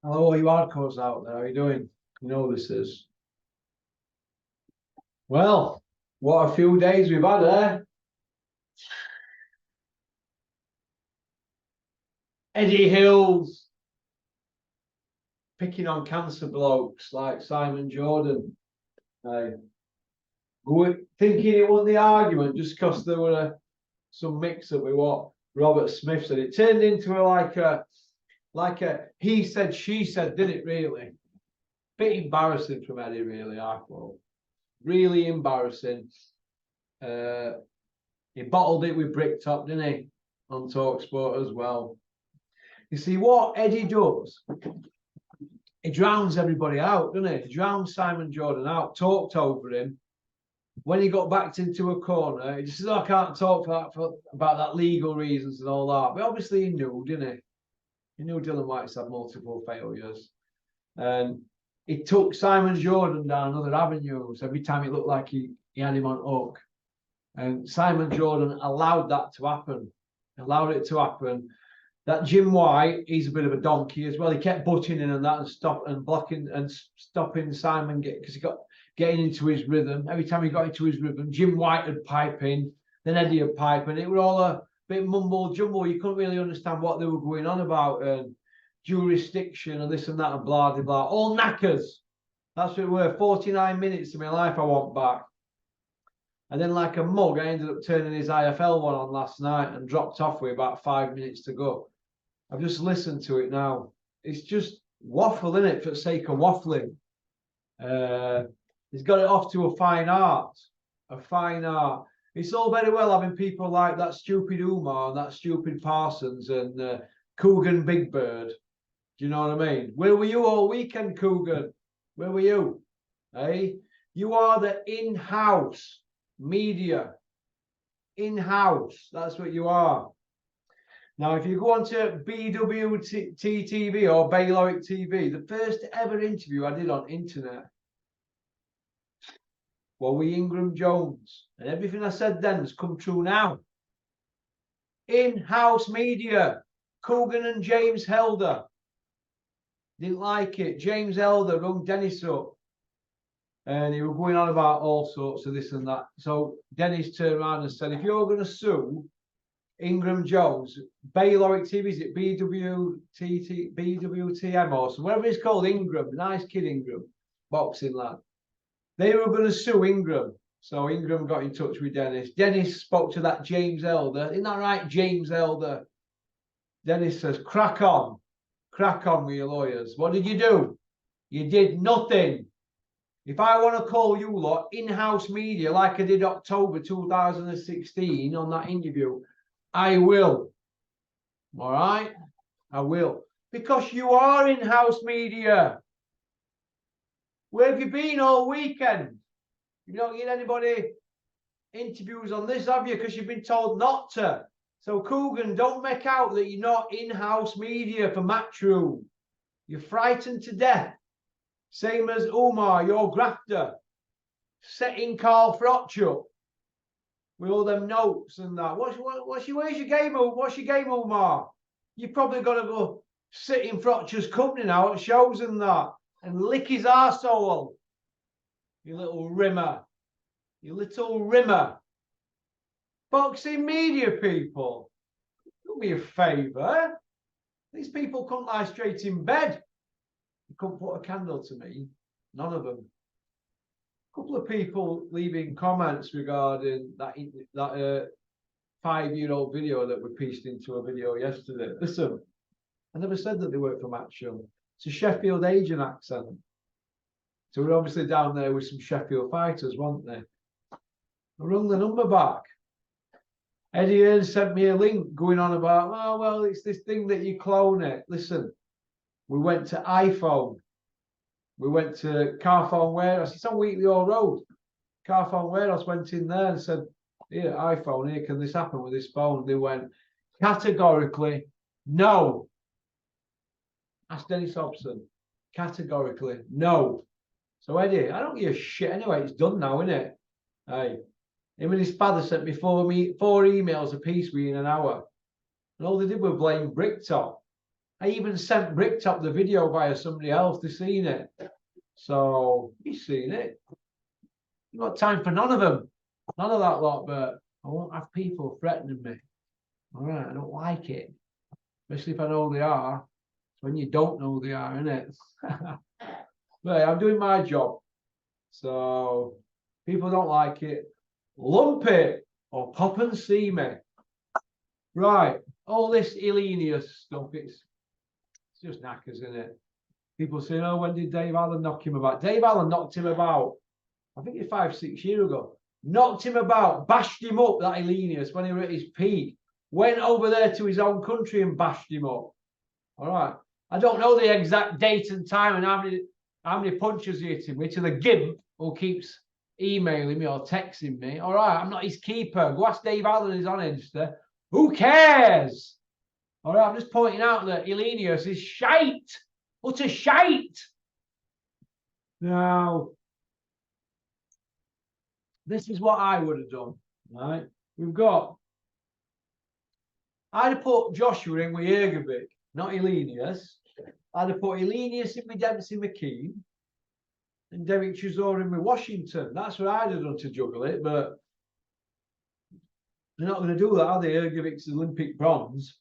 Hello, all you hardcores out there. How you doing? You know this is. Well, what a few days we've had, eh? Eddie Hills picking on cancer blokes like Simon Jordan. Thinking it won the argument just because there were some mix-up with what Robert Smith said. It turned into like a he said, she said, didn't it really? Bit embarrassing from Eddie, really, I thought. Really embarrassing. He bottled it with Bricktop, didn't he? On Talksport as well. You see, what Eddie does, he drowns everybody out, doesn't he? He drowns Simon Jordan out, talked over him. When he got backed into a corner, he just said, I can't talk about that legal reasons and all that. But obviously he knew, didn't he? He knew Dillian Whyte's had multiple failures. And he took Simon Jordan down other avenues every time it looked like he had him on hook. And Simon Jordan allowed that to happen. Allowed it to happen. That Jim White, he's a bit of a donkey as well. He kept butting in and that and blocking and stopping Simon because he got getting into his rhythm. Every time he got into his rhythm, Jim White would pipe in, then Eddie would pipe in. It was all a bit mumble jumble. You couldn't really understand what they were going on about and jurisdiction and this and that and blah blah blah. All knackers. That's what it were. 49 minutes of my life I want back. And then, like a mug, I ended up turning his IFL one on last night and dropped off with about 5 minutes to go. I've just listened to it now. It's just waffle, isn't it, for the sake of waffling. He's got it off to a fine art. A fine art. It's all very well having people like that stupid Umar and that stupid Parsons and Coogan Big Bird. Do you know what I mean? Where were you all weekend, Coogan? Where were you? Hey? You are the in-house media. In-house. That's what you are. Now, if you go on to BWT TV or Bayloric TV, the first ever interview I did on internet was with Ingram Jones. And everything I said then has come true now. In-house media. Coogan and James Helder. Didn't like it. James Helder rung Dennis up. And he was going on about all sorts of this and that. So Dennis turned around and said, if you're going to sue Ingram Jones, Bayloric TV, is it BWTM or something, whatever it's called, Ingram, nice kid Ingram, boxing lad. They were going to sue Ingram. So Ingram got in touch with Dennis. Dennis spoke to that James Elder. Isn't that right, James Elder? Dennis says, crack on with your lawyers. What did you do? You did nothing. If I want to call you lot in-house media like I did October 2016 on that interview, I will. All right? I will. Because you are in-house media. Where have you been all weekend? You don't get anybody interviews on this, have you? Because you've been told not to. So, Coogan, don't make out that you're not in-house media for Matchroom. You're frightened to death. Same as Umar, your grafter, setting Carl Frotch up with all them notes and that. Where's your game? What's your game, Umar? You probably got to go sit in Frotch's company now at shows and that and lick his arsehole. You little rimmer. You little rimmer. Boxing media people, do me a favour. These people couldn't lie straight in bed. You couldn't put a candle to me. None of them. A couple of people leaving comments regarding that 5-year-old video that we pieced into a video yesterday. Listen, I never said that they work for Matchroom. It's a Sheffield agent accent. So we're obviously down there with some Sheffield fighters, weren't they? I rung the number back. Eddie Hearn sent me a link going on about, oh, well, it's this thing that you clone it. Listen, we went to iPhone. We went to Carphone Warehouse. It's on Wheatley Hall Road. Carphone Warehouse went in there and said, here, iPhone, here, can this happen with this phone? They went, categorically, no. Ask Dennis Hobson. Categorically, no. So, Eddie, I don't give a shit anyway. It's done now, isn't it? Hey. Him and his father sent me four emails apiece within an hour. And all they did was blame Bricktop. I even sent Bricktop the video via somebody else to seen it. So he's seen it. I've got time for none of them. None of that lot, but I won't have people threatening me. All right, I don't like it. Especially if I know they are. It's when you don't know they are, isn't it? But I'm doing my job. So people don't like it. Lump it or pop and see me. Right. All this Illenius stuff, it's just knackers, isn't it? People say, oh, when did Dave Allen knock him about? Dave Allen knocked him about, I think it's 5-6 years ago. Knocked him about, bashed him up, that Illenius, when he was at his peak. Went over there to his own country and bashed him up. All right. I don't know the exact date and time and how many punches he hit him with, to the gimp who keeps emailing me or texting me. All right, I'm not his keeper. Go ask Dave Allen, he's on Insta. Who cares? All right, I'm just pointing out that Illenius is shite. Utter shite. Now, this is what I would have done, right? I'd have put Joshua in with Ergovic, not Illenius. I'd have put Illenius in with Dempsey McKean and Derek Chisora in with Washington. That's what I'd have done to juggle it, but they're not going to do that, are they? Ergovic's Olympic bronze.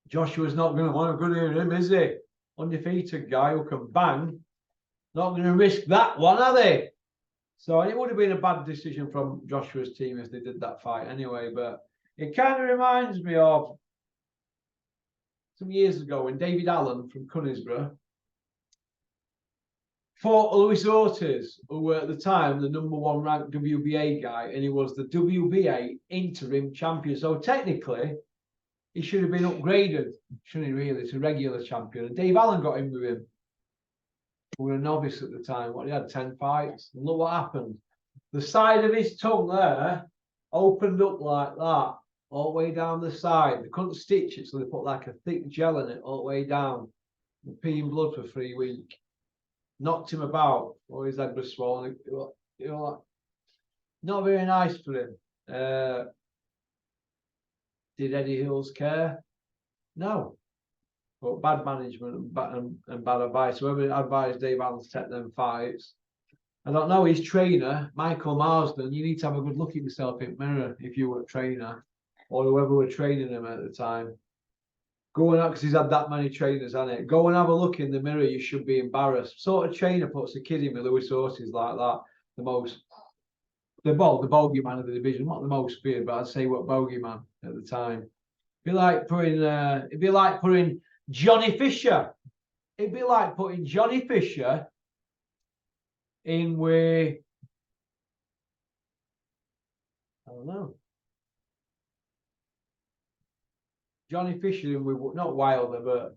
Joshua's not going to want to go near him, is he? Undefeated guy who can bang. Not going to risk that one, are they? So it would have been a bad decision from Joshua's team if they did that fight anyway, but it kind of reminds me of some years ago when David Allen from Kunigsborough fought Luis Ortiz, who were at the time the #1 ranked WBA guy, and he was the WBA interim champion. So technically, he should have been upgraded, shouldn't he, really, to regular champion. And Dave Allen got in with him. We were a novice at the time. He had 10 fights. And look what happened. The side of his tongue there opened up like that, all the way down the side. They couldn't stitch it, so they put like a thick gel in it all the way down. Peeing blood for 3 weeks. Knocked him about, or his head was swollen. Not very nice for him. Did Eddie Hills care? No. But bad management and bad advice. Whoever advised Dave Allen to take them fights, I don't know. His trainer, Michael Marsden, you need to have a good look at yourself in the mirror if you were a trainer, or whoever were training him at the time. Go and, because he's had that many trainers, hasn't it? Go and have a look in the mirror. You should be embarrassed. Sort of trainer puts a kid in with Luis Ortiz like that. The bogeyman of the division, not the most feared, but I'd say what bogeyman at the time. It'd be like putting Johnny Fisher. It'd be like putting Johnny Fisher in with, I don't know. Johnny Fisher in with, not Wilder, but,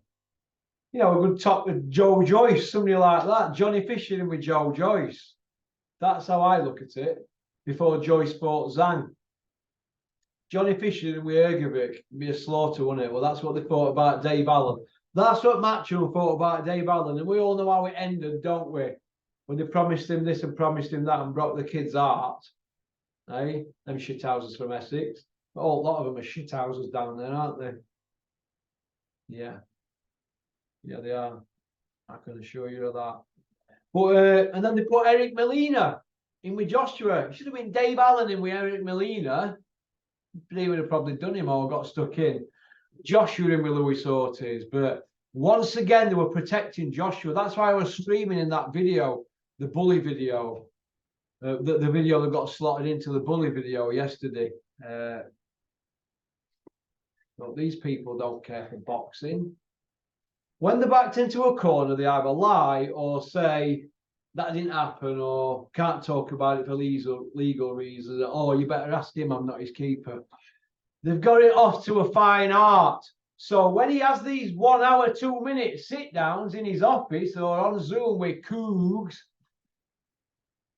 you know, a good top with Joe Joyce, somebody like that. Johnny Fisher in with Joe Joyce. That's how I look at it. Before Joyce fought Zhang. Johnny Fisher in with Ergovic would be a slaughter, wouldn't it? Well, that's what they thought about Dave Allen. That's what Matchroom thought about Dave Allen. And we all know how it ended, don't we? When they promised him this and promised him that and broke the kid's heart. Eh? Them shithouses from Essex. But a lot of them are shithouses down there, aren't they? Yeah. Yeah, they are. I can assure you of that. But and then they put Eric Molina in with Joshua. It should have been Dave Allen in with Eric Molina. They would have probably done him or got stuck in. Joshua in with Luis Ortiz. But once again, they were protecting Joshua. That's why I was streaming in that video, the bully video. The video that got slotted into the bully video yesterday. But these people don't care for boxing. When they're backed into a corner, they either lie or say that didn't happen or can't talk about it for legal reasons. Oh, you better ask him, I'm not his keeper. They've got it off to a fine art. So when he has these 1 hour, 2 minute sit downs in his office or on Zoom with Cougs,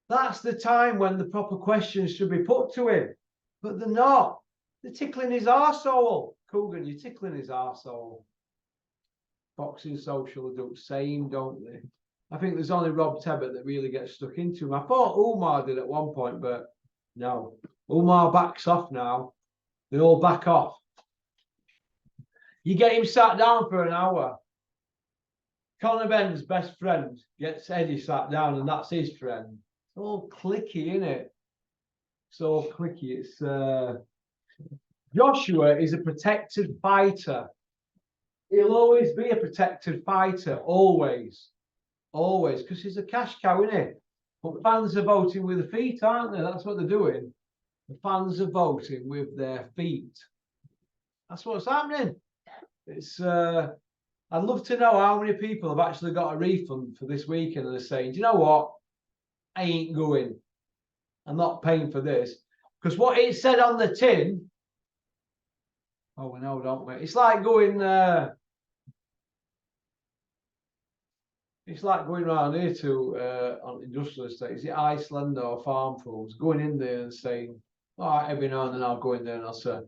that's the time when the proper questions should be put to him. But they're not. They're tickling his arsehole. Coogan, you're tickling his arsehole. Boxing social do the same, don't they? I think there's only Rob Tebbett that really gets stuck into him. I thought Umar did at one point, but no. Umar backs off now. They all back off. You get him sat down for an hour. Conor Benn's best friend gets Eddie sat down, and that's his friend. It's all clicky, isn't it? So clicky. It's Joshua is a protected fighter. He'll always be a protected fighter, always, because he's a cash cow, isn't it? But fans are voting with their feet, aren't they? That's what they're doing. The fans are voting with their feet. That's what's happening. It's. I'd love to know how many people have actually got a refund for this weekend and are saying, do you know what? I ain't going. I'm not paying for this. Because what it said on the tin, oh, we know, don't we? It's like going around here to on industrial estates, is it Iceland or farm foods, going in there and saying, all right, every now and then I'll go in there and I'll say,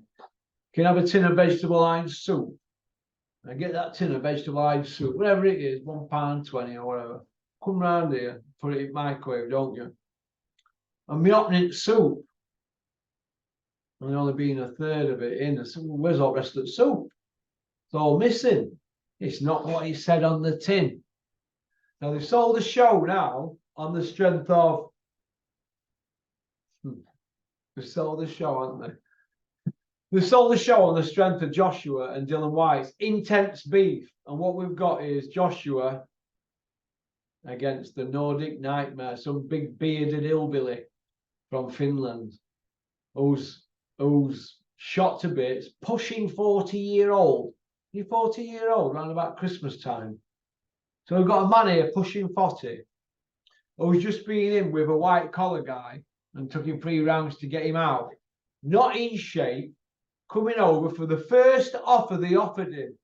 can I have a tin of vegetable line soup? And get that tin of vegetable line soup, whatever it is, £1.20 or whatever. Come round here, put it in microwave, don't you? And me opening soup, and there only being a third of it in. I said, well, where's all the rest of the soup? It's all missing. It's not what he said on the tin. Now they've sold the show now on the strength of. They've sold the show, haven't they? They sold the show on the strength of Joshua and Dillian Whyte's intense beef. And what we've got is Joshua against the Nordic Nightmare, some big bearded hillbilly from Finland, who's shot to bits, pushing 40-year-old. You're 40-year-old around about Christmas time. So we've got a man here pushing 40, who's just been in with a white collar guy and took him 3 rounds to get him out. Not in shape. Coming over for the first offer they offered him.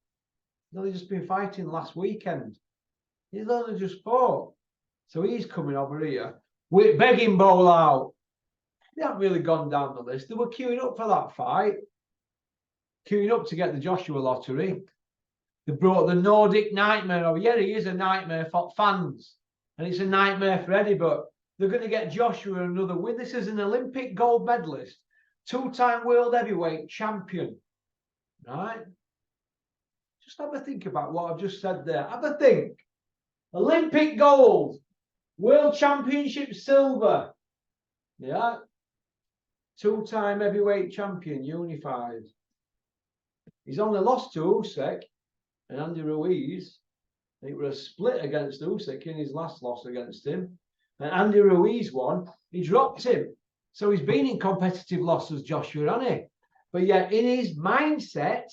He's only just been fighting last weekend. He's only just fought. So he's coming over here with begging bowl out. They haven't really gone down the list. They were queuing up for that fight. Queuing up to get the Joshua lottery. They brought the Nordic Nightmare over. Yeah, he is a nightmare for fans. And it's a nightmare for Eddie, but they're going to get Joshua another win. This is an Olympic gold medalist. 2-time world heavyweight champion, right? Just have a think about what I've just said there. Have a think. Olympic gold, world championship silver, yeah. 2-time heavyweight champion, unified. He's only lost to Usyk and Andy Ruiz. It was a split against Usyk in his last loss against him. And Andy Ruiz won. He dropped him. So he's been in competitive losses, Joshua, hasn't he? But yet in his mindset,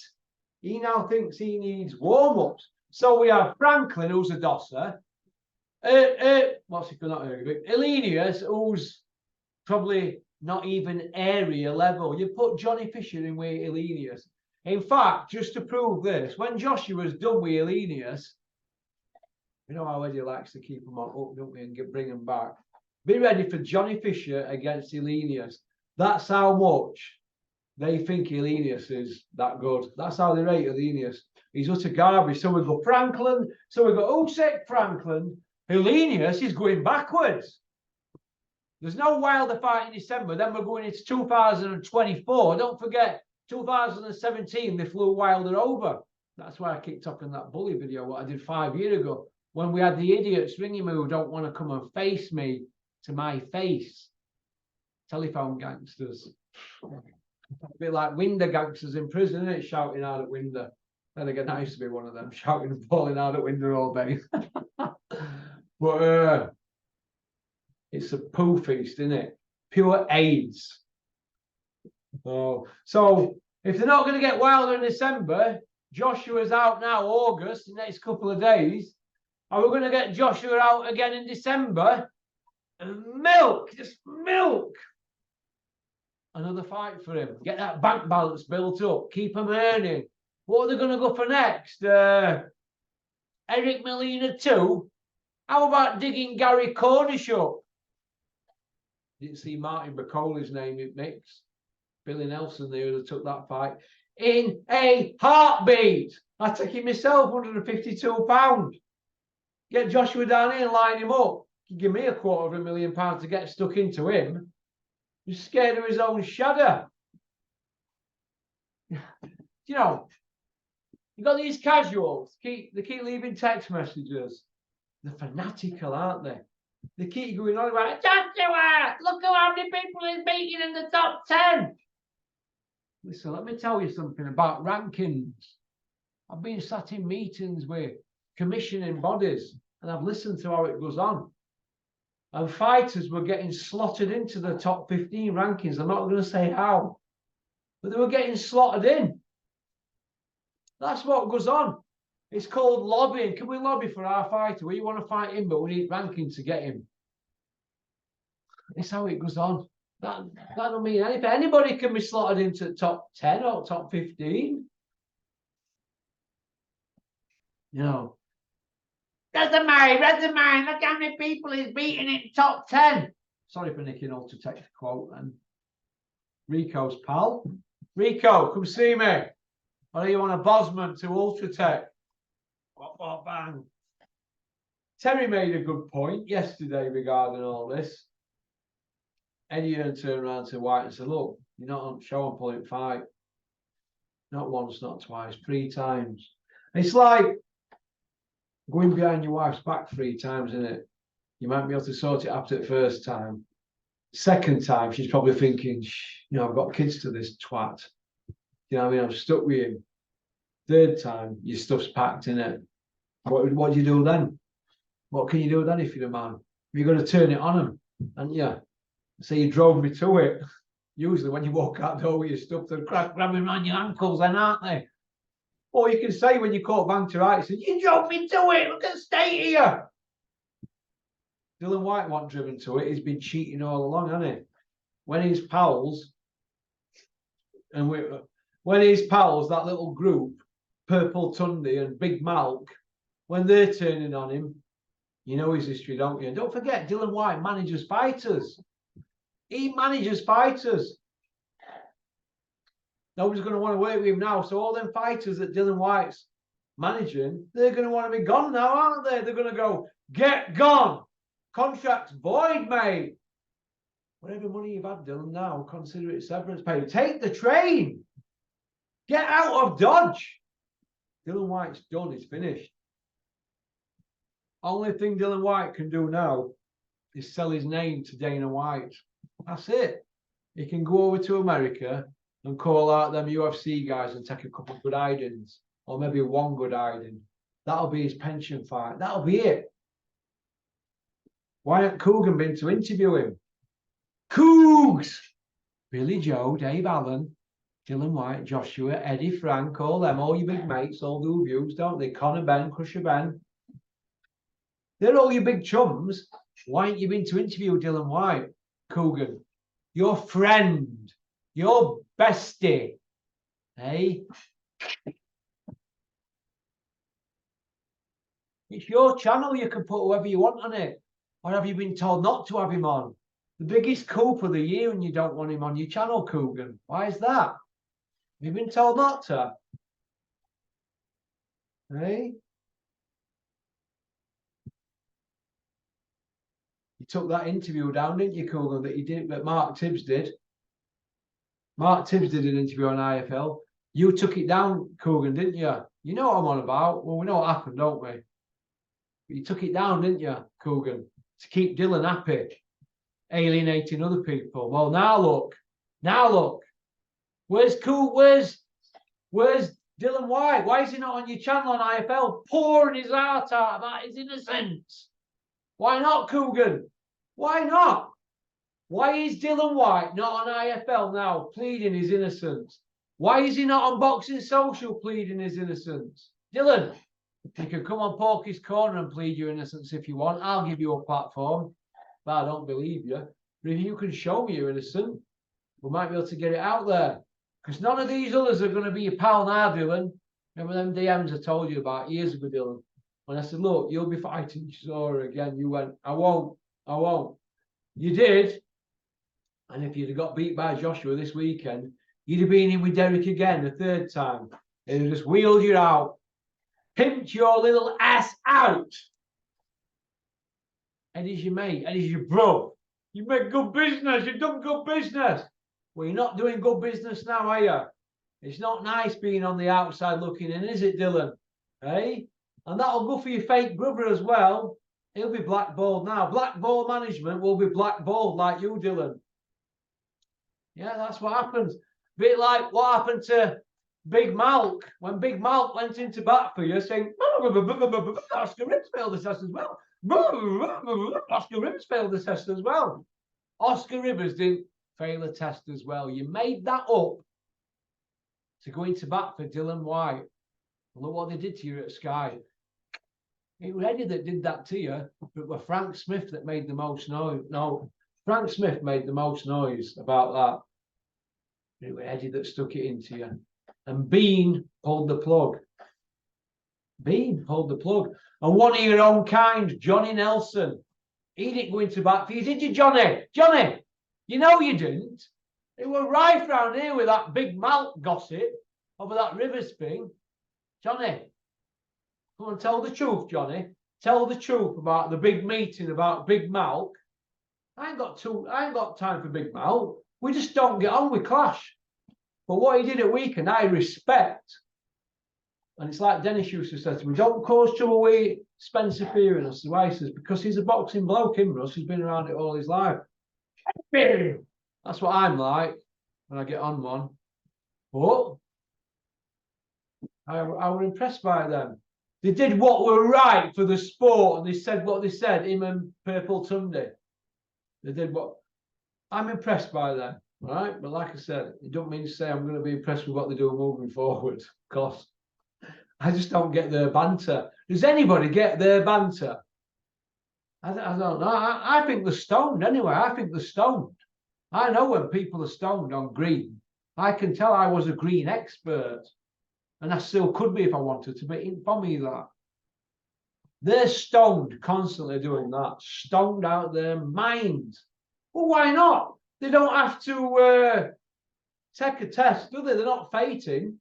he now thinks he needs warm-ups. So we have Franklin, who's a dosser. What's he not Elenius, who's probably not even area level. You put Johnny Fisher in with Elenius. In fact, just to prove this, when Joshua's done with Elenius, you know how Eddie likes to keep them on up, don't we, and bring them back. Be ready for Johnny Fisher against Elenius. That's how much they think Elenius is that good. That's how they rate Elenius. He's utter garbage. So we go Franklin. So we go Usyk, Franklin. Elenius is going backwards. There's no Wilder fight in December. Then we're going into 2024. Don't forget, 2017, they flew Wilder over. That's why I kicked off in that bully video, what I did 5 years ago, when we had the idiots ringing me who don't want to come and face me to my face. Telephone gangsters. A bit like Winder gangsters in prison, isn't it? Shouting out at Winder. Then again, I used to be one of them, shouting and falling out at Winder all day. But it's a poo feast, isn't it? Pure AIDS. Oh, so if they're not going to get Wilder in December, Joshua's out now, August, the next couple of days. Are we going to get Joshua out again in December? And milk, just milk. Another fight for him. Get that bank balance built up. Keep him earning. What are they going to go for next? Eric Molina 2? How about digging Gary Cornish up? Didn't see Martin Bacoli's name in mix. Billy Nelson there who took that fight. In a heartbeat. I take it myself, £152. Get Joshua down here and line him up. Give me £250,000 to get stuck into him. He's scared of his own shadow. You know, You got these casuals, they keep leaving text messages. They're fanatical, aren't they? They keep going on about, Joshua, look how many people is beating in the top 10. Listen, let me tell you something about rankings. I've been sat in meetings with commissioning bodies and I've listened to how it goes on. And fighters were getting slotted into the top 15 rankings. I'm not going to say how, but they were getting slotted in. That's what goes on. It's called lobbying. Can we lobby for our fighter? We want to fight him, but we need ranking to get him. It's how it goes on. That don't mean anything. Anybody can be slotted into the top 10 or top 15. You know. Doesn't matter. Look how many people he's beating in top 10. Sorry for nicking Ultratech the quote then. Rico's pal. Rico, come see me. Or are you on a Bosman to Ultratech? What, bang. Terry made a good point yesterday regarding all this. Eddie Hearn turned around to Whyte and said, look, you're not on show on point fight. Not once, not twice, 3 times. It's like going behind your wife's back 3 times, isn't it? You might be able to sort it after the first time. Second time, she's probably thinking, you know, I've got kids to this twat. You know what I mean? I'm stuck with him. Third time, your stuff's packed, in it. What do you do then? What can you do then if you're a man? You're going to turn it on him, and yeah. So you drove me to it. Usually when you walk out the door with your stuff, they're grabbing around your ankles then, aren't they? Or you can say when you caught bang to right, you drove me to it, look at the state here. Dillian Whyte wasn't driven to it, he's been cheating all along, hasn't he? When his pals, that little group, Purple Tundy and Big Malk, when they're turning on him, you know his history, don't you? And don't forget, Dillian Whyte manages fighters. He manages fighters. Nobody's going to want to work with him now. So all them fighters that Dillian Whyte's managing, they're going to want to be gone now, aren't they? They're going to go, get gone. Contract's void, mate. Whatever money you've had, Dillian, now, consider it severance pay. Take the train. Get out of Dodge. Dillian Whyte's done. It's finished. Only thing Dillian Whyte can do now is sell his name to Dana White. That's it. He can go over to America and call out them UFC guys and take a couple of good hidings, or maybe 1 good hiding. That'll be his pension fight. That'll be it. Why hasn't Coogan been to interview him? Cougs! Billy Joe, Dave Allen, Dillian Whyte, Joshua, Eddie, Frank, all them, all your big mates, all do views, don't they? Conor Ben, Crusher Ben. They're all your big chums. Why ain't you been to interview Dillian Whyte, Coogan? Your friend, your bestie, hey? It's your channel, you can put whoever you want on it. Or have you been told not to have him on? The biggest coup of the year and you don't want him on your channel, Coogan. Why is that? Have you been told not to? Hey? You took that interview down, didn't you, Coogan, that Mark Tibbs did? Mark Tibbs did an interview on IFL. You took it down, Coogan, didn't you? You know what I'm on about. Well, we know what happened, don't we? But you took it down, didn't you, Coogan? To keep Dillian happy, alienating other people. Well, now look. Where's Dillian Whyte? Why is he not on your channel on IFL, pouring his heart out about his innocence? Why not, Coogan? Why not? Why is Dillian Whyte not on IFL now, pleading his innocence? Why is he not on Boxing Social, pleading his innocence? Dillian, you can come on Porky's Corner and plead your innocence if you want. I'll give you a platform, but I don't believe you. But if you can show me you're innocent, we might be able to get it out there. Because none of these others are going to be your pal now, Dillian. Remember them DMs I told you about years ago, Dillian? When I said, look, you'll be fighting Chisora again. You went, I won't. You did. And if you'd have got beat by Joshua this weekend, you'd have been in with Derek again the 3rd time. They'd have just wheeled you out. Pimped your little ass out. Eddie's your mate. Eddie's your bro. You make good business. You've done good business. Well, you're not doing good business now, are you? It's not nice being on the outside looking in, is it, Dylan? Hey? And that'll go for your fake brother as well. He'll be blackballed now. Blackball management will be blackballed like you, Dylan. Yeah, that's what happens. Bit like what happened to Big Malk. When Big Malk went into bat for you saying, Oscar Ribs failed the test as well. Oscar Ribs failed the test as well. Oscar Rivers didn't fail a test as well. You made that up to go into bat for Dillian Whyte. Look what they did to you at Sky. It was Eddie that did that to you, but it was Frank Smith that made the most noise. No, Frank Smith made the most noise about that. It was Eddie that stuck it into you. And Bean pulled the plug. Bean pulled the plug. And one of your own kind, Johnny Nelson, he didn't go into bat for you, did you, Johnny? Johnny, you know you didn't. It was right round here with that Big Malk gossip over that Rivers thing. Johnny, come on, tell the truth, Johnny. Tell the truth about the big meeting about Big Malk. I ain't got time for Big Malk. We just don't get on, we clash. But what he did at weekend, I respect. And it's like Dennis used to say to me, don't cause trouble with Spencer Fearing or the Weises, because he's a boxing bloke, him, Russ. He's been around it all his life. That's what I'm like when I get on one. But I was impressed by them. They did what were right for the sport, and they said what they said, him and Purple Tunde. They did what... I'm impressed by them, right? But like I said, it don't mean to say I'm going to be impressed with what they do moving forward, because I just don't get their banter. Does anybody get their banter? I don't know. I think they're stoned anyway. I think they're stoned. I know when people are stoned on green. I can tell I was a green expert. And I still could be if I wanted to, but it ain't for me that. They're stoned, constantly doing that. Stoned out their minds. Well, why not? They don't have to take a test, do they? They're not fating.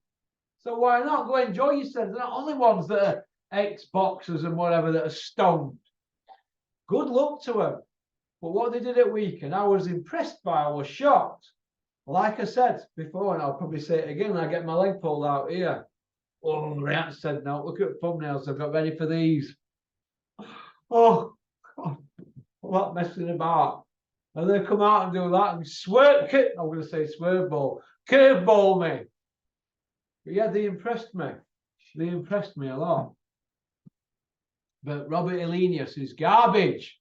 So why not? Go enjoy yourself. They're not only ones that are ex-boxers and whatever that are stoned. Good luck to them. But what they did at weekend, I was impressed by. I was shocked. Like I said before, and I'll probably say it again when I get my leg pulled out here. Oh, I haven't said no. Look at thumbnails I've got ready for these. Oh, God. What messing about. And they come out and do that and swerve, I'm going to say swerve ball, curveball me. But yeah, they impressed me. They impressed me a lot. But Robert Elenius is garbage.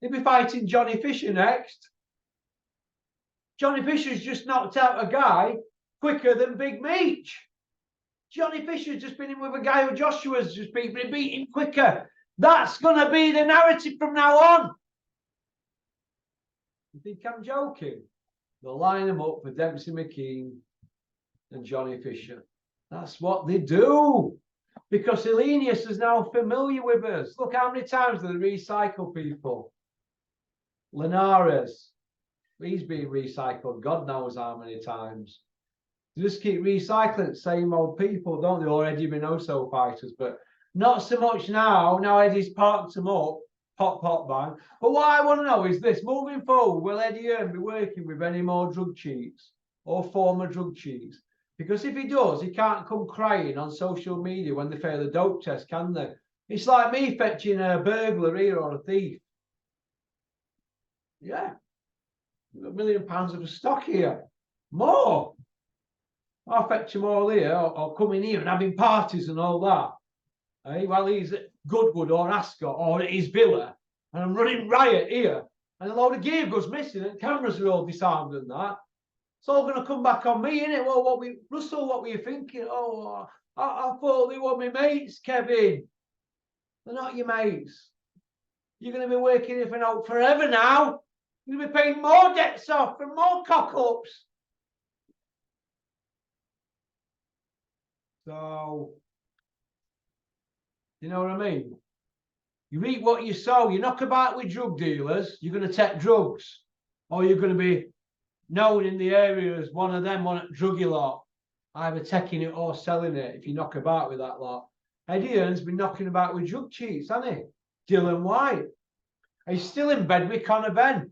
He'll be fighting Johnny Fisher next. Johnny Fisher's just knocked out a guy quicker than Big Meech. Johnny Fisher's just been in with a guy who Joshua's just beat him quicker. That's going to be the narrative from now on. You think I'm joking? They'll line him up for Dempsey McKean and Johnny Fisher. That's what they do. Because Elenius is now familiar with us. Look how many times they recycle people. Linares, he's been recycled God knows how many times. They just keep recycling same old people, don't they? Or Eddie Minoso fighters, but not so much now. Now Eddie's parked them up, pop, pop, bang. But what I want to know is this, moving forward, will Eddie Hearn be working with any more drug cheats or former drug cheats? Because if he does, he can't come crying on social media when they fail a dope test, can they? It's like me fetching a burglar here or a thief. Yeah. £1 million of stock here. More. I'll fetch them all here or come in here and having parties and all that. Hey, well, he's at Goodwood or Ascot or at his villa and I'm running riot here and a load of gear goes missing and cameras are all disarmed and that. It's all going to come back on me, innit? Well, Russell, what were you thinking? Oh, I thought they were my mates, Kevin. They're not your mates. You're going to be working here for forever now. You're going to be paying more debts off and more cock-ups. So, you know what I mean? You eat what you sow. You knock about with drug dealers, you're going to take drugs. Or you're going to be known in the area as one of them, one druggy lot, either taking it or selling it if you knock about with that lot. Eddie Hearn's been knocking about with drug cheats, hasn't he? Dillian Whyte. He's still in bed with Conor Ben.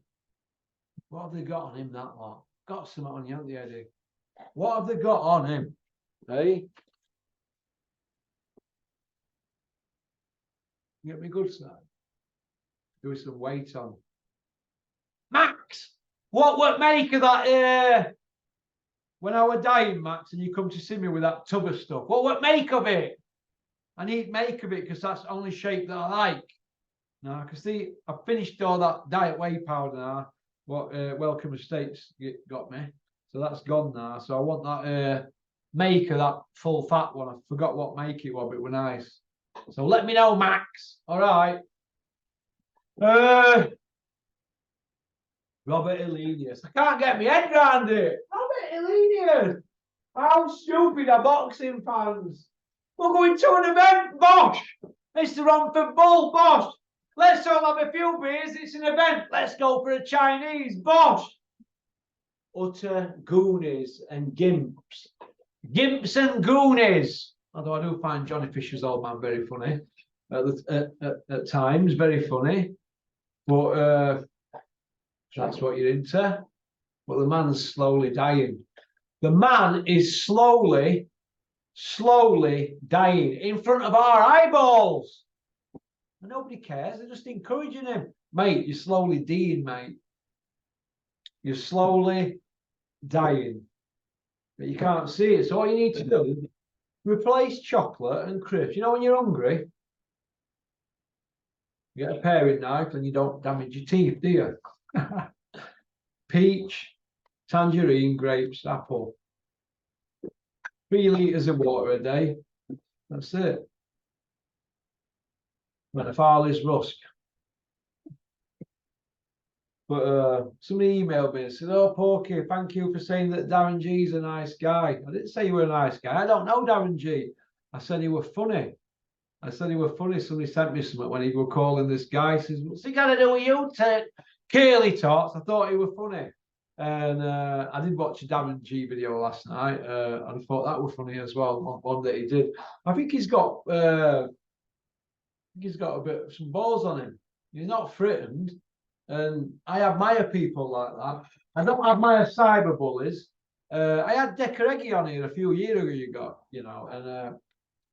What have they got on him, that lot? Got something on you, haven't they, Eddie? What have they got on him? Hey? Get me good side. Do some weight on. Max! What make of that when I were dying, Max, and you come to see me with that tub of stuff? What make of it? I need make of it because that's the only shape that I like. Now, because see, I finished all that diet whey powder now. What Welcome Estates got me. So that's gone now. So I want that make of that full fat one. I forgot what make it was, but it was nice. So let me know, Max. All right. Robert Elenius. I can't get my head around it. Robert Elenius. How stupid are boxing fans? We're going to an event, Bosh. It's the Romford Bull, Bosh. Let's all have a few beers. It's an event. Let's go for a Chinese, Bosh. Utter goonies and gimps. Gimps and goonies. Although I do find Johnny Fisher's old man very funny at times, very funny. But that's what you're into. But the man's slowly dying. The man is slowly dying in front of our eyeballs. And nobody cares. They're just encouraging him. Mate, you're slowly dying, mate. You're slowly dying. But you can't see it. So what you need to do is replace chocolate and crisps. You know when you're hungry? You get a paring knife and you don't damage your teeth, do you? Peach, tangerine, grapes, apple. 3 litres of water a day. That's it. And a Farley's rusk. But somebody emailed me and said, "Oh, Porky, thank you for saying that Darren G's a nice guy." I didn't say you were a nice guy. I don't know Darren G. I said he were funny. Somebody sent me something when he was calling this guy. He says, "What's he got to do with you, Curly Tots?" I thought he were funny. And I did watch a Darren G video last night. And I thought that was funny as well. One that he did. I think he's got a bit some balls on him. He's not threatened. And I admire people like that. I don't admire cyber bullies. I had Decareggi on here a few years ago, you know, and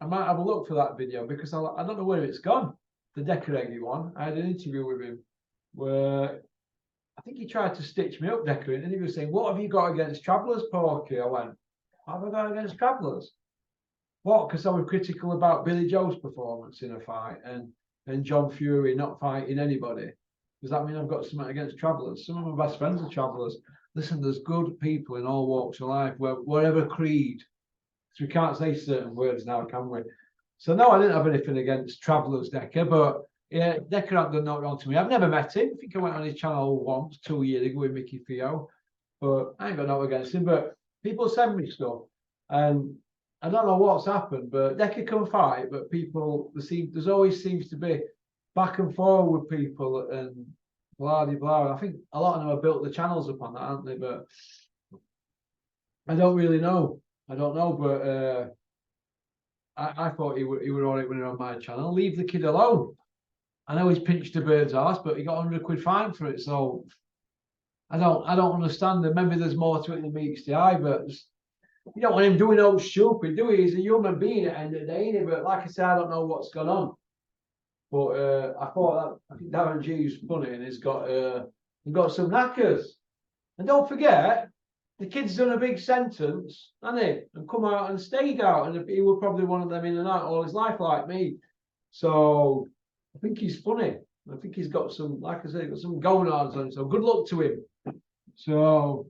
I might have a look for that video because I don't know where it's gone. The Decareggi one. I had an interview with him where I think he tried to stitch me up, Decareggi, and he was saying, "What have you got against Travellers, Porky?" I went, "What have I got against Travellers?" What? Because I was critical about Billy Joe's performance in a fight and John Fury not fighting anybody. Does that mean I've got something against Travellers? Some of my best friends are Travellers. Listen, there's good people in all walks of life, whatever creed. So we can't say certain words now, can we? So no, I didn't have anything against Travellers, Decker, but yeah, Decker hasn't done nothing wrong to me. I've never met him. I think I went on his channel once, 2 years ago with Mickey Theo, but I ain't got nothing against him. But people send me stuff, and I don't know what's happened, but Decker can fight, but people, there's always seems to be back and forth with people and blah, blah, blah. I think a lot of them have built the channels upon that, haven't they? But I don't really know. I don't know, but I thought he were all right when he was on my channel. Leave the kid alone. I know he's pinched a bird's ass, but he got 100 quid fine for it. So I don't understand it. Maybe there's more to it than meets the eye, but you don't want him doing all stupid, do we? He's a human being at the end of the day, isn't he? But like I said, I don't know what's gone on. But I think Darren G is funny and he's got some knackers. And don't forget, the kid's done a big sentence, hasn't he? And come out and stayed out. And he was probably one of them in and out all his life, like me. So I think he's funny. I think he's got some, like I said, got some gonads on. So good luck to him. So,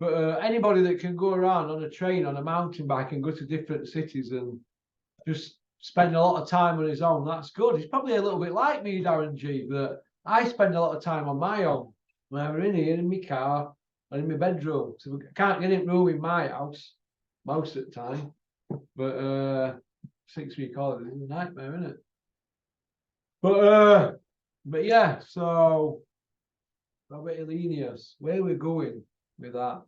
but anybody that can go around on a train, on a mountain bike and go to different cities and just spend a lot of time on his own, that's good. He's probably a little bit like me, Darren G, that I spend a lot of time on my own. When I'm in here, in my car, or in my bedroom. So I can't get in room in my house most of the time. But 6-week holiday is a nightmare, isn't it? But yeah, so Robert Elenius, where are we going with that?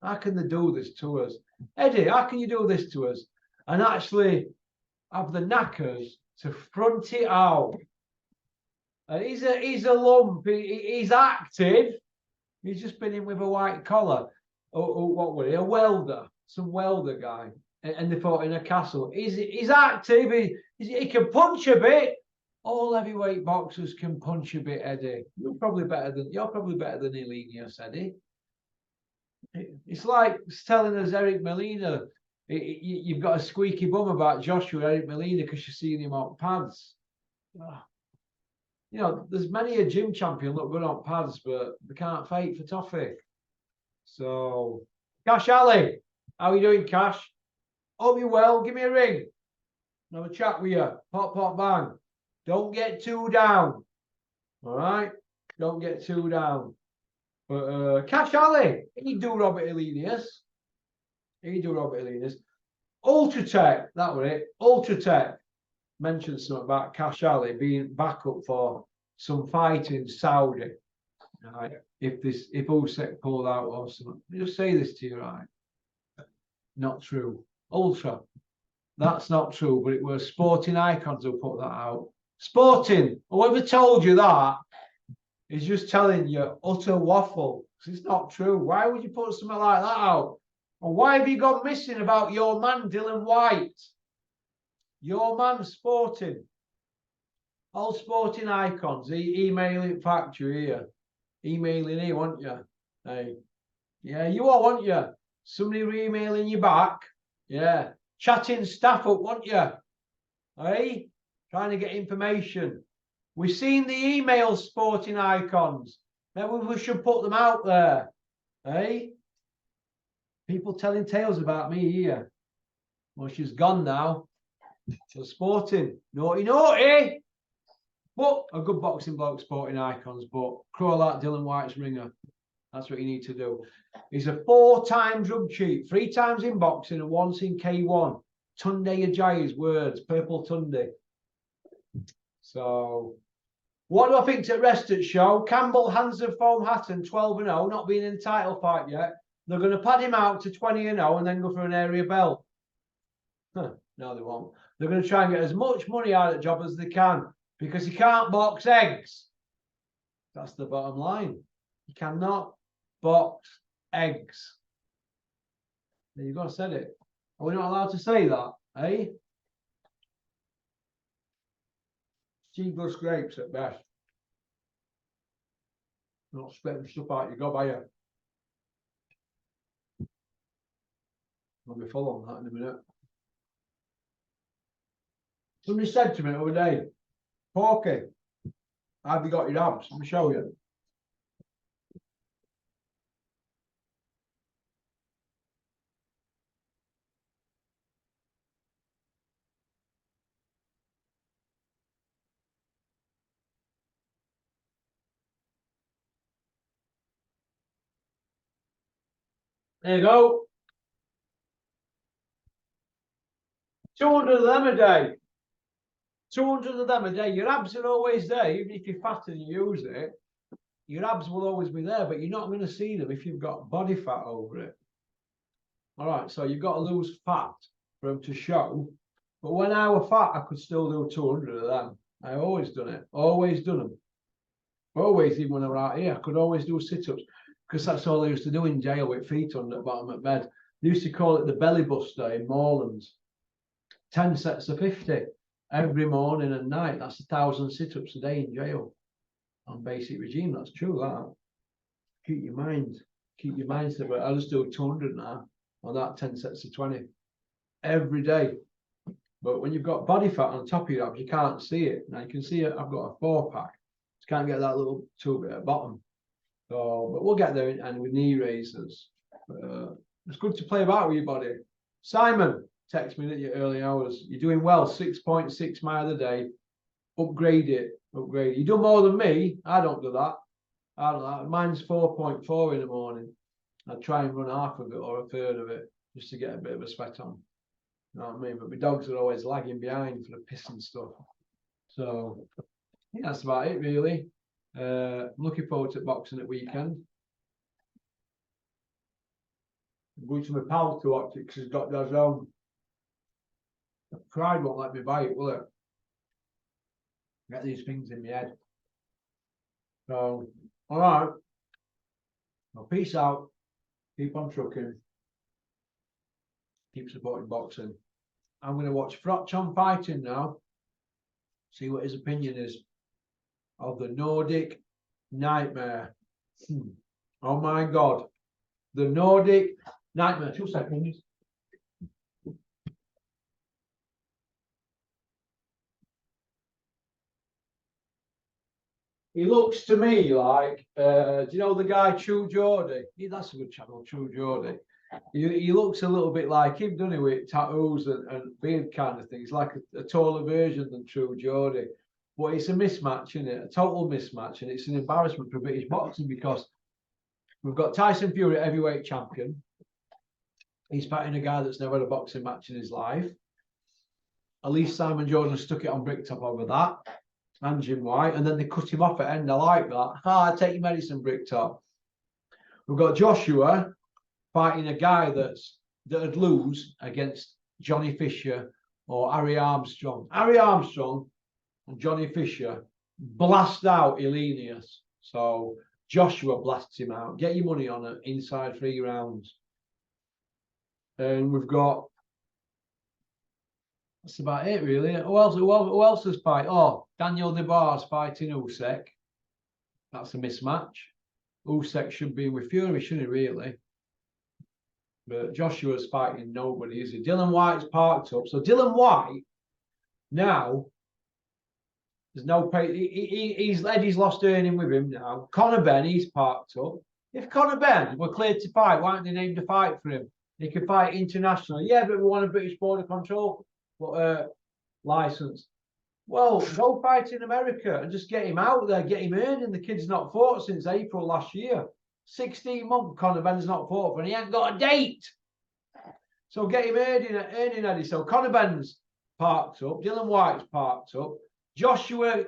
How can they do this to us? Eddie, how can you do this to us? And actually have the knackers to front it out. And he's a lump. He's active. He's just been in with a white collar. What were he? A welder. some welder guy, and they fought in a castle. He's active. He can punch a bit. All heavyweight boxers can punch a bit, Eddie. You're probably better than Elenius, Eddie. It's like telling us Eric Molina. You've got a squeaky bum about Joshua Eric Molina because you're seeing him on pads. You know, there's many a gym champion look good on pads, but they can't fight for toffee. So, Cash Ali, how are you doing, Cash? Hope you're well. Give me a ring. Have a chat with you. Pop, pop, bang. Don't get too down. All right? Don't get too down. But Cash Ali, he do Robert Elenius. Ultratech, that was it. Ultratech mentioned something about Cash Ali being backup for some fight in Saudi. Right? If Usyk pulled out or something. Let me just say this to you, right? Not true. Ultra. That's not true, but it was Sporting Icons who put that out. Sporting, whoever told you that is just telling you utter waffle. It's not true. Why would you put something like that out? And why have you gone missing about your man, Dillian Whyte? Your man, Sporting. All Sporting Icons. Emailing factory here. Emailing here, won't you? Hey. Yeah, you are, won't you? Somebody emailing you back. Yeah. Chatting staff up, won't you? Hey? Trying to get information. We've seen the emails, Sporting Icons. Maybe we should put them out there. Hey? People telling tales about me here. Well, she's gone now. So Sporting. Naughty, naughty. But a good boxing bloke, Sporting Icons. But crawl out Dillian Whyte's ringer. That's what you need to do. He's a 4-time drug cheat. 3 times in boxing and once in K1. Tunde Ajayi's words. Purple Tunde. So, what do I think to rest at show? Campbell, Hands of Foam Hatton, 12-0, not being in the title fight yet. They're going to pad him out to 20-0 and then go for an area belt. Huh, no, they won't. They're going to try and get as much money out of the job as they can because he can't box eggs. That's the bottom line. He cannot box eggs. There you go, I said it. Are we not allowed to say that, eh? Seedless grapes at best. Not spitting stuff out you go by you. I'll be full on that in a minute. Somebody said to me the other day, Porky, have you got your abs? Let me show you. There you go. 200 of them a day. 200 of them a day. Your abs are always there, even if you're fat and you use it. Your abs will always be there, but you're not going to see them if you've got body fat over it. All right, so you've got to lose fat for them to show. But when I was fat, I could still do 200 of them. I always done it. Always done them. Always, even when I was out here, I could always do sit-ups because that's all I used to do in jail with feet on the bottom of bed. They used to call it the belly buster in Morelands. 10 sets of 50 every morning and night. That's 1,000 sit-ups a day in jail on basic regime. That's true, that. Keep your mind set. But I just do 200 now on that 10 sets of 20 every day. But when you've got body fat on top of your abs, you can't see it. Now you can see it. I've got a 4-pack. Just can't get that little tube at the bottom. So, but we'll get there and with knee raisers. It's good to play about with your body. Simon, text me at your early hours. You're doing well. 6.6 miles a day. Upgrade it. Upgrade it. You do more than me. I don't do that. I don't know. Mine's 4.4 in the morning. I try and run half of it or a third of it just to get a bit of a sweat on. You know what I mean? But my dogs are always lagging behind for the piss and stuff. So I think that's about it, really. I'm looking forward to boxing at weekend. I'm going to my pal to watch it because he's got his own. Pride won't let me buy it, will it? Get these things in my head. So, all right. Well, peace out. Keep on trucking. keep supporting boxing. I'm going to watch Frotchon fighting now. See what his opinion is of the Nordic Nightmare. Oh my God. The Nordic Nightmare. 2 seconds. He looks to me like, do you know the guy True Geordie? That's a good channel, True Geordie. He looks a little bit like him, doesn't he, with tattoos and beard kind of thing. He's like a taller version than True Geordie. But it's a mismatch, isn't it? A total mismatch. And it's an embarrassment for British boxing because we've got Tyson Fury, heavyweight champion. He's fighting a guy that's never had a boxing match in his life. At least Simon Jordan stuck it on Bricktop over that. And Jim White. And then they cut him off at end. I like that. I take your medicine, Bricktop. We've got Joshua fighting a guy that'd lose against Johnny Fisher or Harry Armstrong. Harry Armstrong and Johnny Fisher blast out Elenius. So Joshua blasts him out. Get your money on it inside 3 rounds. And we've got, that's about it really. Who else is fighting? Oh, Daniel DeBar's fighting Usyk. That's a mismatch. Usyk should be with Fury, shouldn't he really? But Joshua's fighting nobody, is he? Dillian Whyte's parked up. So Dillian Whyte now, there's no pay. Eddie's lost earning with him now. Conor Benn, he's parked up. If Conor Benn were cleared to fight, why aren't they named a fight for him? He could fight internationally. Yeah, but we want a British border control license. Well, go fight in America and just get him out there, get him earning. The kid's not fought since April last year. 16 months Conor Benn's not fought for, and he ain't got a date. So get him earning, Eddie. So Conor Benn's parked up. Dillian Whyte's parked up. Joshua,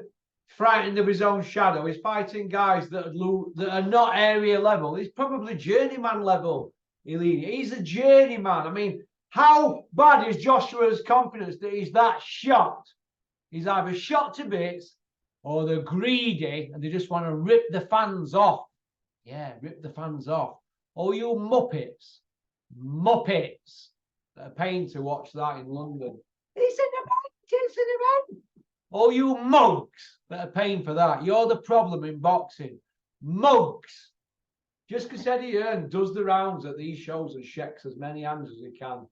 frightened of his own shadow, is fighting guys that are not area level. He's probably journeyman level. He's a journeyman. I mean, how bad is Joshua's confidence that he's that shot? He's either shot to bits or they're greedy and they just want to rip the fans off. Yeah, rip the fans off. All you muppets that are paying to watch that in London. It's an event. All you mugs that are paying for that. You're the problem in boxing. Mugs. Just because Eddie Hearn does the rounds at these shows and shakes as many hands as he can,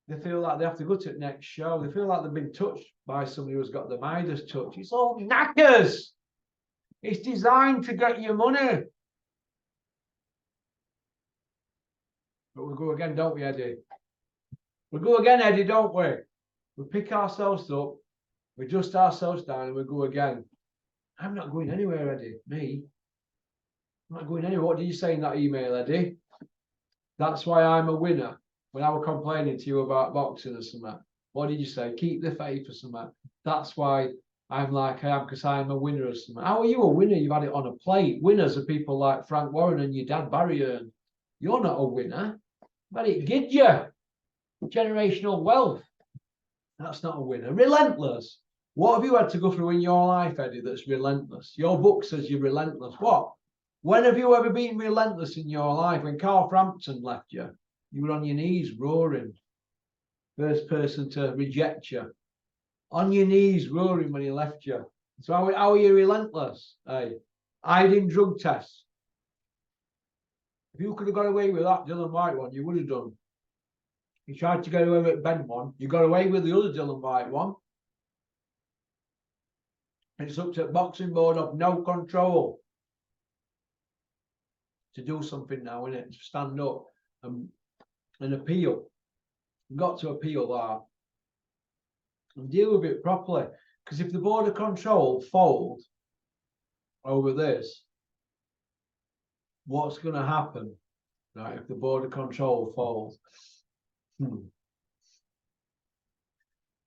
they feel like they have to go to the next show. They feel like they've been touched by somebody who's got the Midas touch. It's all knackers. It's designed to get you money. But we go again, don't we, Eddie? We go again, Eddie, don't we? We pick ourselves up, we dust ourselves down, and we go again. I'm not going anywhere, Eddie. Me? I'm not going anywhere. What did you say in that email, Eddie? That's why I'm a winner. When I was complaining to you about boxing or something, what did you say? Keep the faith or something. That's why I'm like I am, because I'm a winner or something. How are you a winner? You've had it on a plate. Winners are people like Frank Warren and your dad Barry Hearn. You're not a winner. But it did you. Generational wealth. That's not a winner. Relentless. What have you had to go through in your life, Eddie, that's relentless? Your book says you're relentless. What? When have you ever been relentless in your life? When Carl Frampton left you, you were on your knees roaring. First person to reject you. On your knees roaring when he left you. So how are you relentless? Hey, hiding drug tests. If you could have got away with that Dillian Whyte one, you would have done. You tried to get away with Ben one. You got away with the other Dillian Whyte one. It's up to the boxing board of no control to do something now, isn't it? To stand up and appeal. You've got to appeal that and deal with it properly. Because if the board of control fold over this, what's going to happen? Right, if the board of control folds,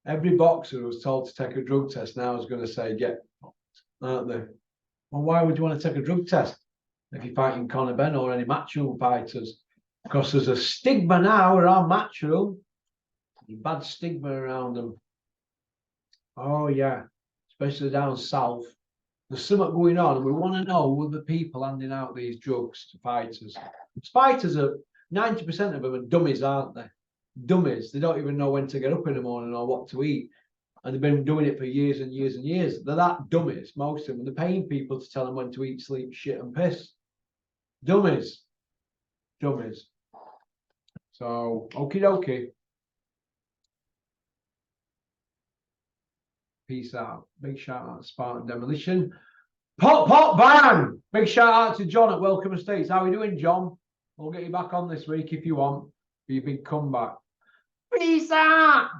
every boxer who's told to take a drug test now is going to say, get fucked, aren't they? Well, why would you want to take a drug test if you're fighting Conor Benn or any matchroom fighters? Because there's a stigma now around matchroom, bad stigma around them. Oh yeah, especially down south. There's something going on, and we want to know who the people handing out these drugs to fighters. Fighters are 90% of them are dummies, aren't they? dummies. They don't even know when to get up in the morning or what to eat. And they've been doing it for years and years and years. They're that dummies, most of them. They're paying people to tell them when to eat, sleep, shit, and piss. Dummies. Dummies. So, okie dokie. Peace out. Big shout out to Spartan Demolition. Pop, pop, bang! Big shout out to John at Welcome Estates. How are you doing, John? We'll get you back on this week if you want for your big comeback. Peace out!